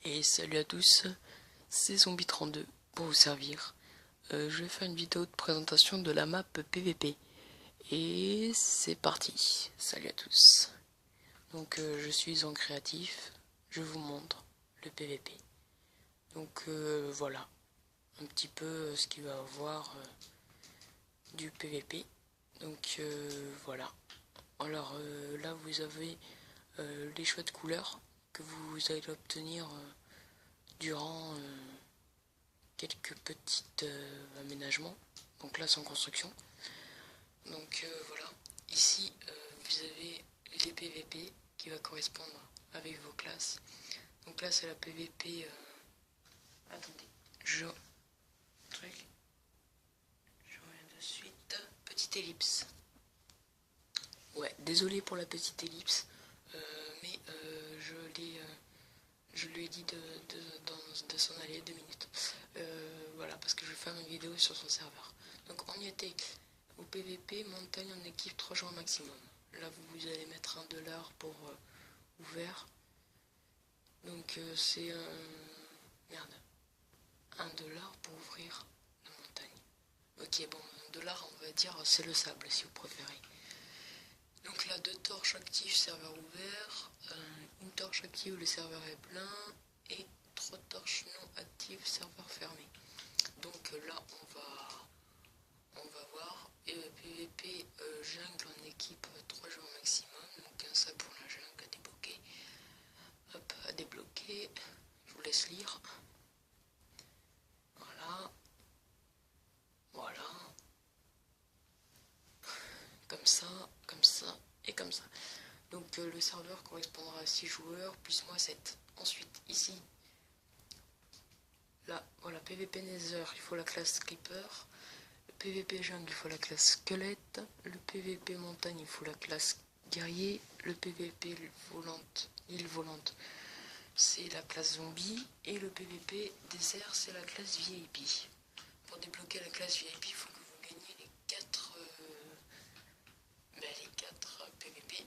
Et salut à tous, c'est Zombie32 pour vous servir. Je vais faire une vidéo de présentation de la map PVP. Et c'est parti, salut à tous. Donc je suis en créatif, je vous montre le PVP. Donc voilà, un petit peu ce qu'il va avoir du PVP. Donc voilà. Alors là vous avez les choix de couleurs que vous allez obtenir durant quelques petits aménagements. Donc là, sans construction. Donc voilà. Ici, vous avez les PVP qui va correspondre avec vos classes. Donc là, c'est la PVP. Attendez, je reviens de suite. Petite ellipse. Ouais, désolé pour la petite ellipse, mais je lui ai dit de s'en aller 2 minutes. Voilà, parce que je vais faire une vidéo sur son serveur. Donc on y était au PVP, montagne en équipe 3 jours maximum. Là vous allez mettre $1 pour ouvert. Donc c'est merde. $1 pour ouvrir la montagne. Ok, bon, $1 on va dire c'est le sable si vous préférez. Donc là 2 torches actives, serveur ouvert, une torche active, le serveur est plein, et 3 torches non actives, serveur fermé. Donc là on va voir. Et PVP jungle en équipe 3 jours maximum, donc un sac pour la jungle à débloquer. Hop, à débloquer, je vous laisse lire. Voilà, voilà, comme ça et comme ça. Donc le serveur correspondra à 6 joueurs, plus moi 7. Ensuite, ici, là, voilà, PVP Nether, il faut la classe Creeper. Le PVP Jungle, il faut la classe Squelette. Le PVP Montagne, il faut la classe Guerrier. Le PVP île volante, c'est la classe Zombie. Et le PVP Désert, c'est la classe VIP. Pour débloquer la classe VIP, il faut que vous gagniez les 4 PVP.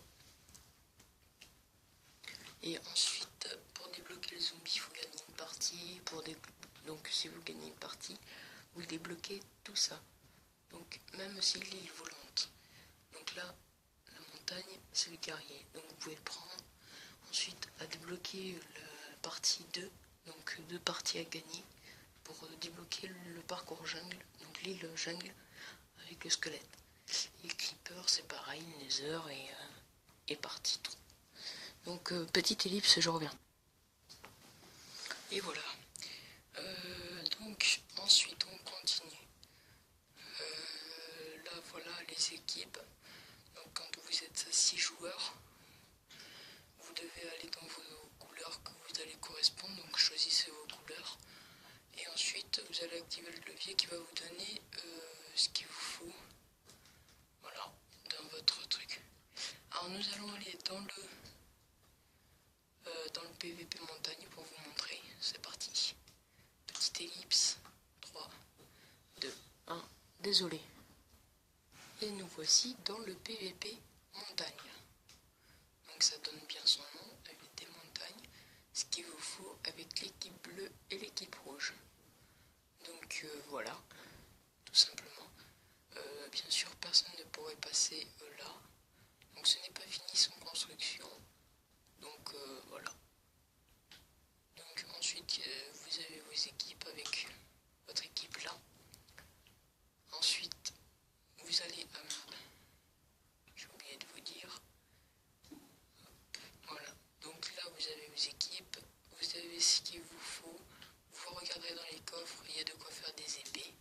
Et ensuite, pour débloquer le zombie, il faut gagner une partie. Donc si vous gagnez une partie, vous débloquez tout ça. Donc même si l'île volante. Donc là, la montagne, c'est le guerrier. Donc vous pouvez le prendre. Ensuite, à débloquer la partie 2. Donc 2 parties à gagner pour débloquer le parcours jungle. Donc l'île jungle avec le squelette. Et le creeper, c'est pareil, nether et partie 3. Donc petite ellipse, je reviens. Et voilà. Donc ensuite on continue. Là voilà les équipes. Donc quand vous êtes à 6 joueurs, vous devez aller dans vos couleurs que vous allez correspondre. Donc choisissez vos couleurs. Et ensuite vous allez activer le levier qui va vous donner ce qu'il vous faut. Voilà, dans votre truc. Alors nous allons aller dans le PVP montagne pour vous montrer. C'est parti. Petite ellipse. 3, 2, 1. Désolé. Et nous voici dans le PVP montagne. Donc ça donne bien son nom, avec des montagnes. Ce qu'il vous faut avec l'équipe bleue et l'équipe rouge. Donc voilà, tout simplement. Bien sûr, personne ne pourrait passer là. Donc ce n'est pas fini sans construction. Donc voilà. Donc ensuite, vous avez vos équipes avec votre équipe là. Ensuite, vous allez à j'ai oublié de vous dire. Voilà. Donc là, vous avez vos équipes. Vous avez ce qu'il vous faut. Vous regarderez dans les coffres, il y a de quoi faire des épées.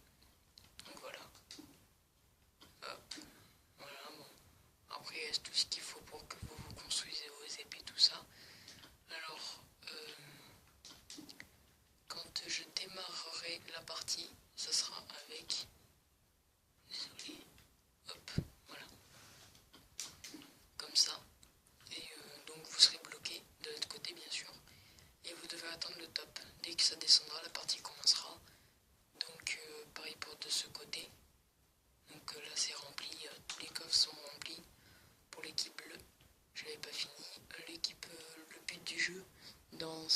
Donc voilà. Hop. Voilà, bon. Après, il y a tout ce qu'il faut pour que vous construisez vos épées, tout ça. Alors, quand je démarrerai la partie, ça sera avec... Désolé. Hop, voilà. Comme ça. Et donc vous serez bloqué de l'autre côté, bien sûr. Et vous devez attendre le top. Dès que ça descendra, la partie commencera. Donc pareil pour de ce côté. Donc là c'est rempli, tous les coffres sont remplis. Pour l'équipe bleue, je n'avais pas fini. L'équipe, le but du jeu dans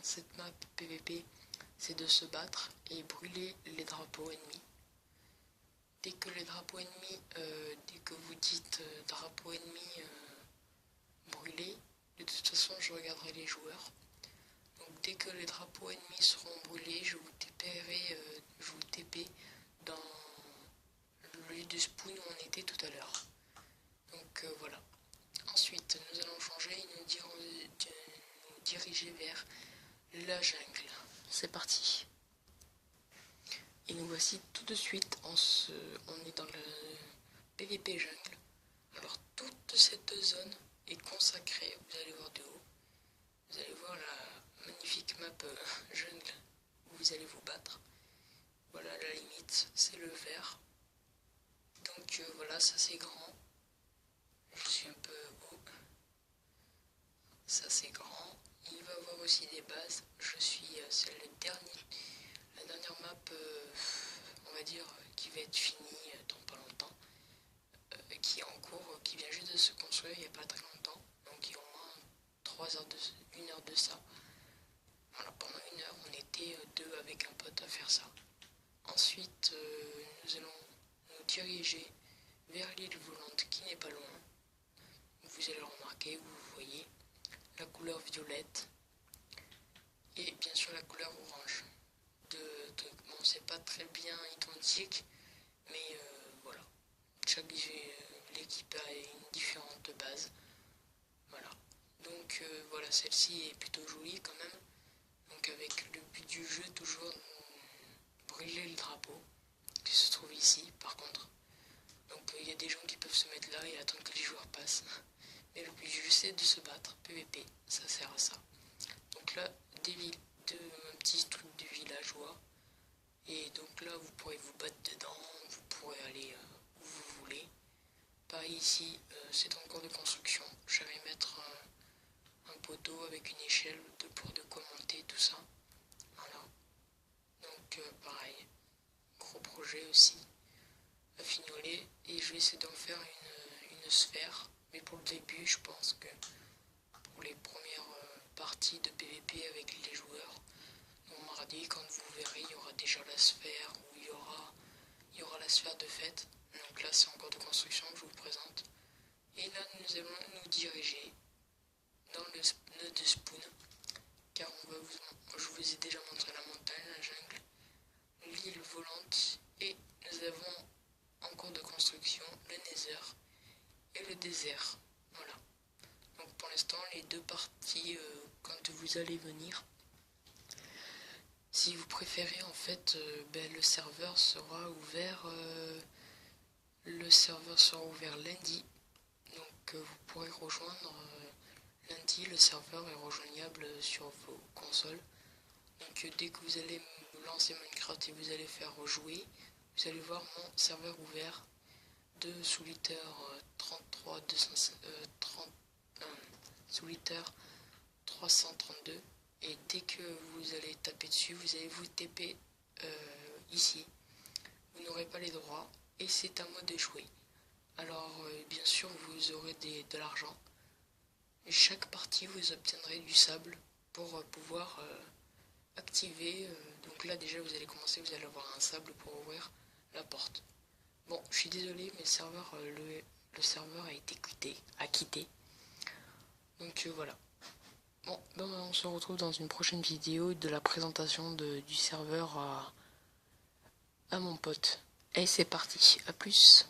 cette map PVP, c'est de se battre et brûler les drapeaux ennemis. Dès que les drapeaux ennemis, dès que vous dites drapeau ennemi brûlé, de toute façon je regarderai les joueurs. Donc dès que les drapeaux ennemis seront brûlés, je vous TP dans le lieu de spawn où on était tout à l'heure. Donc voilà. Ensuite, nous allons changer et nous diriger vers la jungle. C'est parti. Et nous voici tout de suite, on est dans le PVP jungle. Alors toute cette zone est consacrée, vous allez voir de haut. Vous allez voir la magnifique map jungle où vous allez vous battre. Voilà, la limite, c'est le vert. Donc voilà, ça c'est grand. Je suis un peu haut. Ça c'est grand. Il va y avoir aussi des bases. C'est la dernière map, on va dire, qui va être finie dans pas longtemps. Qui est en cours, qui vient juste de se construire il n'y a pas très longtemps. Donc il y a au moins 1 heure de ça. Voilà, pendant 1 heure, on était deux avec un pote à faire ça. Ensuite, nous allons nous diriger vers l'île volante qui n'est pas loin. Vous allez le remarquer, vous voyez la couleur violette et bien sûr la couleur orange. Bon, c'est pas très bien identique, mais voilà. Chaque l'équipe a une différente base. Voilà. Donc voilà, celle-ci est plutôt jolie quand même. Donc avec le but du jeu, toujours brûler le drapeau qui se trouve ici par contre. Donc il y a des gens qui peuvent se mettre là et attendre que les joueurs passent. Mais le but du jeu c'est de se battre, PVP, ça sert à ça. Donc là, un petit truc de villageois. Et donc là vous pourrez vous battre dedans, vous pourrez aller où vous voulez. Pareil ici, c'est en cours de construction. Je vais mettre un poteau avec une échelle pour de quoi monter, tout ça. Voilà. Donc pareil, gros projet aussi à fignoler. Et je vais essayer d'en faire une sphère. Mais pour le début, je pense que pour les premières parties de PVP avec les joueurs, donc mardi, quand vous verrez, il y aura déjà la sphère, où il y aura la sphère de fête. Donc là, c'est en cours de construction que je vous présente. Et là, nous allons nous diriger dans le nœud de spawn, car je vous ai déjà montré la montagne, la jungle, l'île volante, et nous avons en cours de construction le nether et le désert. Voilà. Donc pour l'instant, les deux parties, quand vous allez venir, si vous préférez, en fait, le serveur sera ouvert. Lundi. Donc vous pourrez rejoindre lundi. Le serveur est rejoignable sur vos consoles. Donc dès que vous allez lancer Minecraft et vous allez faire rejouer, vous allez voir mon serveur ouvert de Solitaire 33 332. Et dès que vous allez taper dessus, vous allez vous TP ici. Vous n'aurez pas les droits et c'est à moi de jouer. Alors bien sûr vous aurez de l'argent. Et chaque partie vous obtiendrez du sable pour pouvoir activer. Donc là déjà vous allez commencer, vous allez avoir un sable pour ouvrir la porte. Bon, je suis désolé mais le serveur a été quitté. Donc voilà. Bon, on se retrouve dans une prochaine vidéo de la présentation du serveur à mon pote. Et c'est parti, à plus.